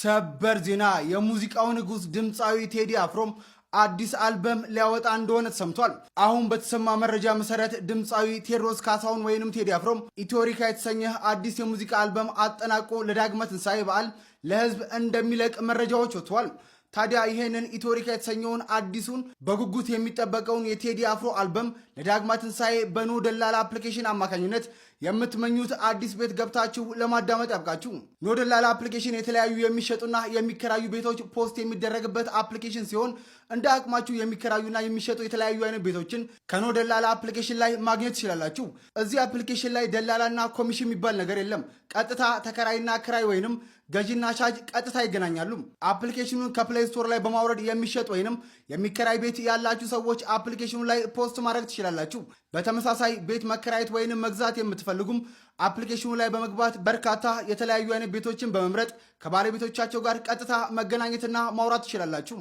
ሰበር ዜና የሙዚቃው ንጉስ ድምፃዊ ቴዲ አፍሮም አዲስ አልበም ሊያወጣ እንደሆነ ተሰምቷል። አሁን በተሰማ መረጃ መሰረት ድምፃዊ ቴዎድሮስ ካሳሁን ወይንም ቴዲ አፍሮም ኢትዮሪካ የተሰኘ አዲስ የሙዚቃ አልበም አጠናቆ ለዳግመ ትንሣኤ በዓል ለህዝብ እንደሚለቅ መረጃዎች ወጥተዋል። ታዲያ ይሄንን ኢትዮሪካ የተሰኘውን አዲሱን በጉጉት የሚጠበቀውን የቴዲ አፍሮ አልበም ለዳግማ ትንሣኤ በኖ ደላላ አፕሊኬሽን አማካኝነት የምትመኙት አዲስ ቤት ገብታችሁ ለማዳመጥ ያብቃችሁ። ኖ ደላላ አፕሊኬሽን የተለያዩ የሚሸጡና የሚከራዩ ቤቶች ፖስት የሚደረግበት አፕሊኬሽን ሲሆን እንደ አቅማችሁ የሚከራዩና የሚሸጡ የተለያዩ አይነት ቤቶችን ከኖ ደላላ አፕሊኬሽን ላይ ማግኘት ትችላላችሁ። እዚህ አፕሊኬሽን ላይ ደላላና ኮሚሽን የሚባል ነገር የለም። ቀጥታ ተከራይና ክራይ ወይንም ገዢና ሻጭ ቀጥታ ይገናኛሉ። አፕሊኬሽኑን ከፕሌይ ስቶር ላይ በማውረድ የሚሸጥ ወይንም የሚከራይ ቤት ያላችሁ ሰዎች አፕሊኬሽኑ ላይ ፖስት ማድረግ ትችላላችሁ። በተመሳሳይ ቤት መከራየት ወይንም መግዛት የምትፈልጉም አፕሊኬሽኑ ላይ በመግባት በርካታ የተለያዩ አይነት ቤቶችን በመምረጥ ከባለቤቶቻቸው ጋር ቀጥታ መገናኘትና ማውራት ትችላላችሁ።